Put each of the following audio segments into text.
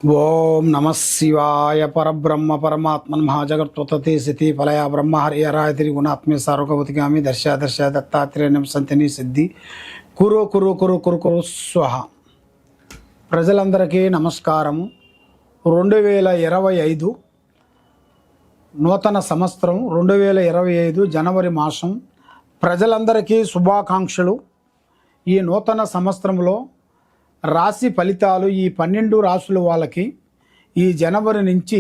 ఓం నమ శివాయ పరబ్రహ్మ పరమాత్మన్ మహాజగత్వతతి స్థితి ఫలయ బ్రహ్మ హరియరాయ త్రిగుణాత్మే సార్వభౌతిగామి దర్శ దత్తాత్రేయం సంతిని సిద్ధి కురు కురు కురు కురు కురు స్వహ. ప్రజలందరికీ నమస్కారము. 2025 నూతన సంవత్సరం 2025 జనవరి మాసం. ప్రజలందరికీ శుభాకాంక్షలు. ఈ నూతన సంవత్సరంలో రాశి ఫలితాలు ఈ 12 రాసుల వాళ్ళకి ఈ జనవరి నుంచి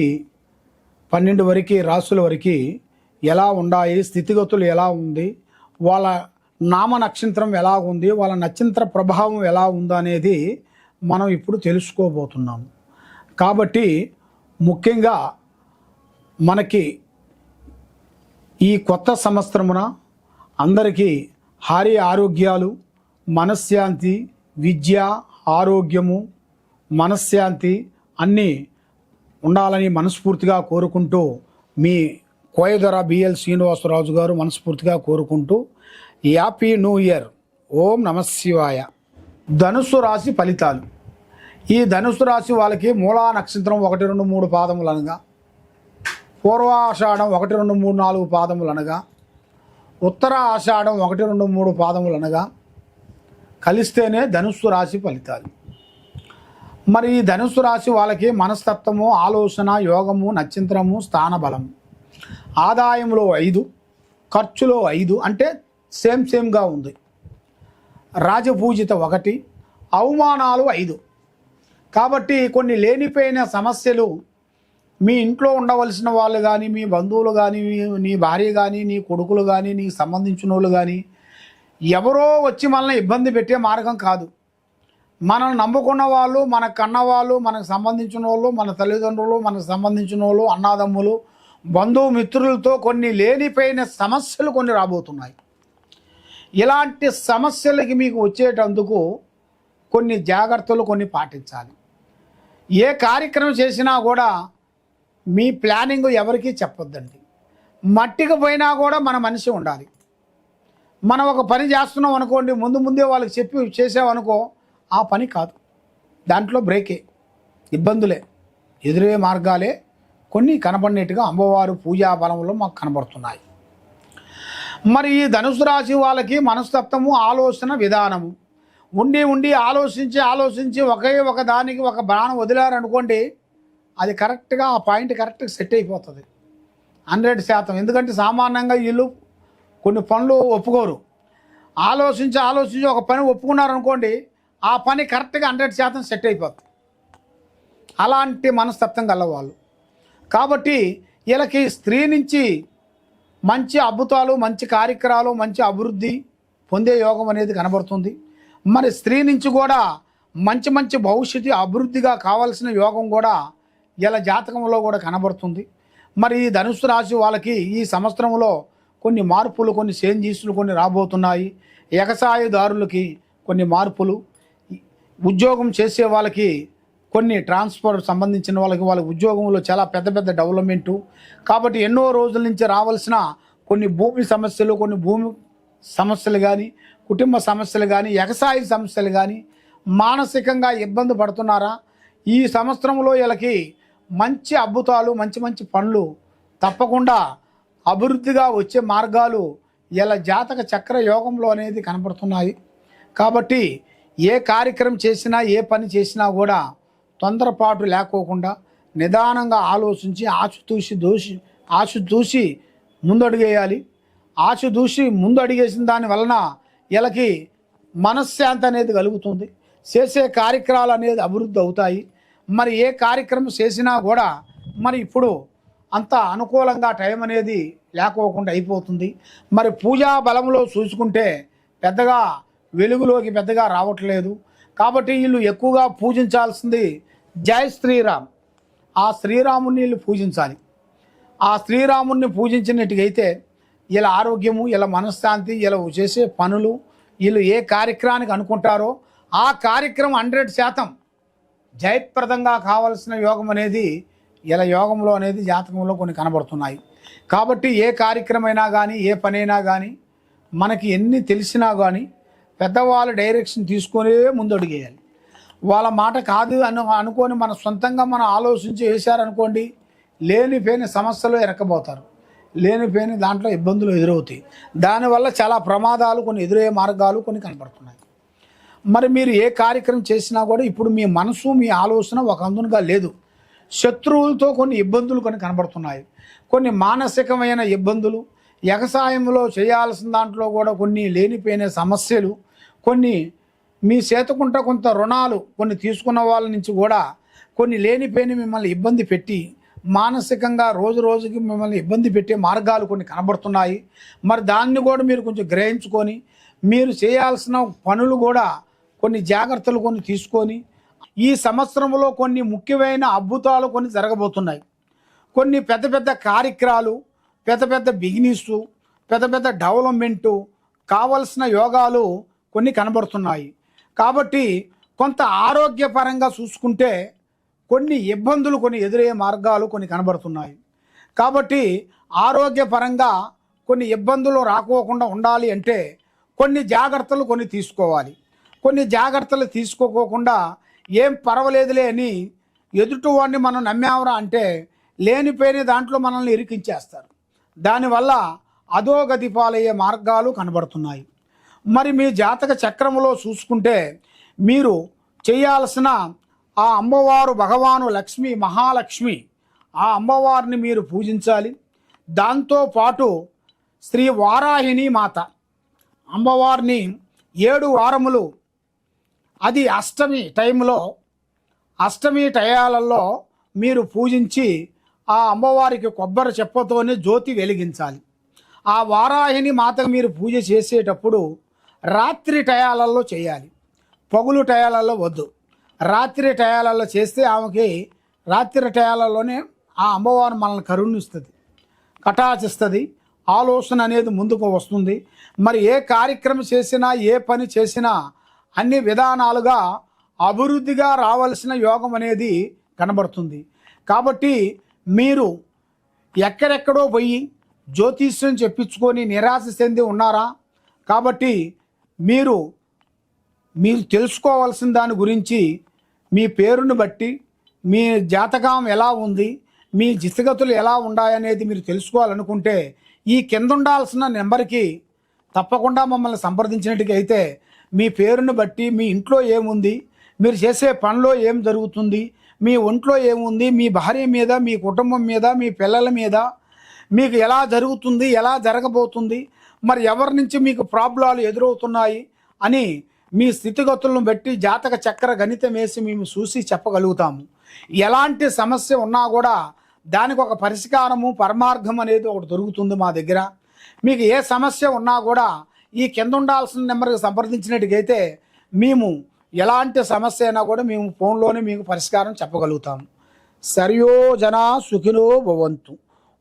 12 వరకు రాసుల వరకు ఎలా ఉన్నాయి, స్థితిగతులు ఎలా ఉంది, వాళ్ళ నామ నక్షత్రం ఎలా ఉంది, వాళ్ళ నక్షత్ర ప్రభావం ఎలా ఉంది అనేది మనం ఇప్పుడు తెలుసుకోబోతున్నాము. కాబట్టి ముఖ్యంగా మనకి ఈ కొత్త సంవత్సరమున అందరికీ హారి ఆరోగ్యాలు, మనశ్శాంతి, విద్య, ఆరోగ్యము, మనశ్శాంతి అన్నీ ఉండాలని మనస్ఫూర్తిగా కోరుకుంటూ మీ కోయదొర బిఎల్ శ్రీనివాసరాజు గారు మనస్ఫూర్తిగా కోరుకుంటూ హ్యాపీ న్యూ ఇయర్. ఓం నమ శివాయ. ధనుస్సు రాశి ఫలితాలు. ఈ ధనుస్సు రాశి వాళ్ళకి మూలా నక్షత్రం 1, 2, 3 పాదములు అనగా, పూర్వాషాఢం 1, 2, 3, 4 పాదములు అనగా, ఉత్తర ఆషాఢం 1, 2, 3 పాదములు అనగా కలిస్తేనే ధనుస్సు రాశి ఫలితాలు. మరి ఈ ధనుస్సు రాశి వాళ్ళకి మనస్తత్వము, ఆలోచన, యోగము, నక్షత్రము, స్థానబలము, ఆదాయంలో 5, ఖర్చులో 5 అంటే సేమ్గా ఉంది. రాజపూజిత 1, అవమానాలు 5. కాబట్టి కొన్ని లేనిపోయిన సమస్యలు మీ ఇంట్లో ఉండవలసిన వాళ్ళు కానీ, మీ బంధువులు కానీ, నీ భార్య కానీ, నీ కొడుకులు కానీ, నీకు సంబంధించిన వాళ్ళు కానీ ఎవరో వచ్చి మనల్ని ఇబ్బంది పెట్టే మార్గం కాదు. మనం నమ్ముకున్న వాళ్ళు, మన కన్నవాళ్ళు, మనకు సంబంధించిన వాళ్ళు, మన తల్లిదండ్రులు, మనకు సంబంధించిన వాళ్ళు, అన్నాదమ్ములు, బంధుమిత్రులతో కొన్ని లేనిపోయిన సమస్యలు కొన్ని రాబోతున్నాయి. ఇలాంటి సమస్యలకి మీకు వచ్చేటందుకు కొన్ని జాగ్రత్తలు కొన్ని పాటించాలి. ఏ కార్యక్రమం చేసినా కూడా మీ ప్లానింగ్ ఎవరికీ చెప్పొద్దండి. మట్టికి పోయినా కూడా మన మనిషి ఉండాలి. మనం ఒక పని చేస్తున్నాం అనుకోండి, ముందే వాళ్ళకి చెప్పి చేసామనుకో, ఆ పని కాదు, దాంట్లో బ్రేకే, ఇబ్బందులే, ఎదురే మార్గాలే కొన్ని కనబడినట్టుగా అమ్మవారు పూజా బలంలో మాకు కనబడుతున్నాయి. మరి ఈ ధనుసు రాశి వాళ్ళకి మనస్తత్వము, ఆలోచన విధానము ఉండి ఆలోచించి ఒక దానికి ఒక బాణం వదిలారనుకోండి, అది కరెక్ట్గా ఆ పాయింట్ కరెక్ట్గా సెట్ అయిపోతుంది 100%. ఎందుకంటే సామాన్యంగా వీళ్ళు కొన్ని పనులు ఒప్పుకోరు. ఆలోచించి ఒక పని ఒప్పుకున్నారనుకోండి, ఆ పని కరెక్ట్గా 100% సెట్ అయిపోతుంది. అలాంటి మనస్తత్వం గలవాళ్ళు. కాబట్టి వీళ్ళకి స్త్రీ నుంచి మంచి అద్భుతాలు, మంచి కార్యక్రమాలు, మంచి అభివృద్ధి పొందే యోగం అనేది కనబడుతుంది. మరి స్త్రీ నుంచి కూడా మంచి భవిష్యత్తు అభివృద్ధిగా కావాల్సిన యోగం కూడా వీళ్ళ జాతకంలో కూడా కనబడుతుంది. మరి ఈ ధనుస్సు రాశి వాళ్ళకి ఈ సంవత్సరంలో కొన్ని మార్పులు, కొన్ని చేంజెస్లు కొన్ని రాబోతున్నాయి. ఎగసాయదారులకి కొన్ని మార్పులు, ఉద్యోగం చేసే వాళ్ళకి కొన్ని ట్రాన్స్ఫర్ సంబంధించిన వాళ్ళ ఉద్యోగంలో చాలా పెద్ద డెవలప్మెంటు. కాబట్టి ఎన్నో రోజుల నుంచి రావాల్సిన కొన్ని భూమి సమస్యలు, కొన్ని భూమి సమస్యలు కానీ, కుటుంబ సమస్యలు కానీ, ఎగసాయ సమస్యలు కానీ, మానసికంగా ఇబ్బంది పడుతున్నారా? ఈ సంవత్సరంలో వీళ్ళకి మంచి అద్భుతాలు, మంచి పనులు తప్పకుండా అభివృద్ధిగా వచ్చే మార్గాలు ఇలా జాతక చక్ర యోగంలో అనేది కనపడుతున్నాయి. కాబట్టి ఏ కార్యక్రమం చేసినా, ఏ పని చేసినా కూడా తొందరపాటు లేకోకుండా నిదానంగా ఆలోచించి ఆశుతూసి ముందడుగేయాలి. ఆశుతూసి ముందు అడిగేసిన దాని వలన వీళ్ళకి మనశ్శాంతి అనేది కలుగుతుంది. చేసే కార్యక్రమాలు అనేది అభివృద్ధి అవుతాయి. మరి ఏ కార్యక్రమం చేసినా కూడా మరి ఇప్పుడు అంత అనుకూలంగా టైం అనేది లేకోకుండా అయిపోతుంది. మరి పూజా బలంలో చూసుకుంటే పెద్దగా వెలుగులోకి పెద్దగా రావట్లేదు. కాబట్టి వీళ్ళు ఎక్కువగా పూజించాల్సింది జై శ్రీరామ్. ఆ శ్రీరాముని వీళ్ళు పూజించాలి. ఆ శ్రీరాముని పూజించినట్టుగైతే వీళ్ళ ఆరోగ్యము, వీళ్ళ మనశ్శాంతి, వీళ్ళ చేసే పనులు, వీళ్ళు ఏ కార్యక్రమానికి అనుకుంటారో ఆ కార్యక్రమం 100% జయప్రదంగా కావాల్సిన యోగం అనేది ఇలా యోగంలో అనేది జాతకంలో కొన్ని కనబడుతున్నాయి. కాబట్టి ఏ కార్యక్రమైనా కానీ, ఏ పనైనా కానీ, మనకి ఎన్ని తెలిసినా కానీ పెద్దవాళ్ళ డైరెక్షన్ తీసుకునే ముందు అడిగేయాలి. వాళ్ళ మాట కాదు అనుకొని మన సొంతంగా మనం ఆలోచించి వేశారనుకోండి, లేనిపోయిన సమస్యలు ఎరక్కబోతారు, లేనిపోయిన దాంట్లో ఇబ్బందులు ఎదురవుతాయి. దానివల్ల చాలా ప్రమాదాలు కొన్ని ఎదురయ్యే మార్గాలు కొన్ని కనబడుతున్నాయి. మరి మీరు ఏ కార్యక్రమం చేసినా కూడా ఇప్పుడు మీ మనసు మీ ఆలోచన ఒక అందునుగా లేదు. శత్రువులతో కొన్ని ఇబ్బందులు కొన్ని కనబడుతున్నాయి. కొన్ని మానసికమైన ఇబ్బందులు, ఎగసాయంలో చేయాల్సిన దాంట్లో కూడా కొన్ని లేనిపోయిన సమస్యలు, కొన్ని మీ చేతకుంట కొంత రుణాలు కొన్ని తీసుకున్న వాళ్ళ నుంచి కూడా కొన్ని లేనిపోయిన మిమ్మల్ని ఇబ్బంది పెట్టి మానసికంగా రోజు రోజుకి మిమ్మల్ని ఇబ్బంది పెట్టే మార్గాలు కొన్ని కనబడుతున్నాయి. మరి దాన్ని కూడా మీరు కొంచెం గ్రహించుకొని మీరు చేయాల్సిన పనులు కూడా కొన్ని జాగ్రత్తలు కొన్ని తీసుకొని ఈ సంవత్సరంలో కొన్ని ముఖ్యమైన అద్భుతాలు కొన్ని జరగబోతున్నాయి. కొన్ని పెద్ద పెద్ద కార్యక్రమాలు, పెద్ద పెద్ద బిజినెస్, పెద్ద పెద్ద డెవలప్మెంటు కావలసిన యోగాలు కొన్ని కనబడుతున్నాయి. కాబట్టి కొంత ఆరోగ్యపరంగా చూసుకుంటే కొన్ని ఇబ్బందులు కొన్ని ఎదురయ్యే మార్గాలు కొన్ని కనబడుతున్నాయి. కాబట్టి ఆరోగ్యపరంగా కొన్ని ఇబ్బందులు రాకోకుండా ఉండాలి అంటే కొన్ని జాగ్రత్తలు కొన్ని తీసుకోవాలి. కొన్ని జాగ్రత్తలు తీసుకోకుండా ఏం పర్వాలేదులే అని ఎదుటివాడిని మనం నమ్మామరా అంటే లేనిపోయిన దాంట్లో మనల్ని ఇరికించేస్తారు. దానివల్ల అధోగతి పాలయ్యే మార్గాలు కనబడుతున్నాయి. మరి మీ జాతక చక్రంలో చూసుకుంటే మీరు చేయాల్సిన ఆ అమ్మవారు భగవాను లక్ష్మి మహాలక్ష్మి, ఆ అమ్మవారిని మీరు పూజించాలి. దాంతోపాటు శ్రీ వారాహిని మాత అమ్మవారిని 7 వారములు, అది అష్టమి టైంలో, అష్టమి టయాలలో మీరు పూజించి ఆ అమ్మవారికి కొబ్బరి చెప్పతోనే జ్యోతి వెలిగించాలి. ఆ వారాహిని మాతకు మీరు పూజ చేసేటప్పుడు రాత్రి టయాలలో చేయాలి, పగులు టయాలలో వద్దు. రాత్రి టయాలలో చేస్తే ఆమెకి రాత్రి టయాలలోనే ఆ అమ్మవారు మనల్ని కరుణిస్తుంది, కటాచిస్తుంది, ఆలోచన అనేది ముందుకు వస్తుంది. మరి ఏ కార్యక్రమం చేసినా ఏ పని చేసినా అన్ని విధానాలుగా అభివృద్ధిగా రావాల్సిన యోగం అనేది కనబడుతుంది. కాబట్టి మీరు ఎక్కడెక్కడో పోయి జ్యోతిష్యం చెప్పించుకొని నిరాశ చెంది ఉన్నారా? కాబట్టి మీరు తెలుసుకోవాల్సిన దాని గురించి మీ పేరును బట్టి మీ జాతకం ఎలా ఉంది, మీ జితగతులు ఎలా ఉన్నాయనేది మీరు తెలుసుకోవాలనుకుంటే ఈ కింద ఉండాల్సిన నెంబర్కి తప్పకుండా మమ్మల్ని సంప్రదించినట్టుకైతే మీ పేరును బట్టి మీ ఇంట్లో ఏముంది, మీరు చేసే పనిలో ఏం జరుగుతుంది, మీ ఒంట్లో ఏముంది, మీ భార్య మీద, మీ కుటుంబం మీద, మీ పిల్లల మీద మీకు ఎలా జరుగుతుంది, ఎలా జరగబోతుంది, మరి ఎవరి నుంచి మీకు ప్రాబ్లాలు ఎదురవుతున్నాయి అని మీ స్థితిగతులను బట్టి జాతక చక్ర గణితం వేసి మేము చూసి చెప్పగలుగుతాము. ఎలాంటి సమస్య ఉన్నా కూడా దానికి ఒక పరిష్కారము పరమార్థం అనేది ఒకటి దొరుకుతుంది మా దగ్గర. మీకు ఏ సమస్య ఉన్నా కూడా ఈ కింద ఉండాల్సిన నెంబర్కి సంప్రదించినట్టుకైతే మేము ఎలాంటి సమస్య అయినా కూడా మేము ఫోన్లోనే మీకు పరిష్కారం చెప్పగలుగుతాము. సర్వో జనా సుఖినో భవంతు.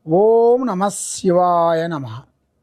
ఓం నమః శివాయ నమః.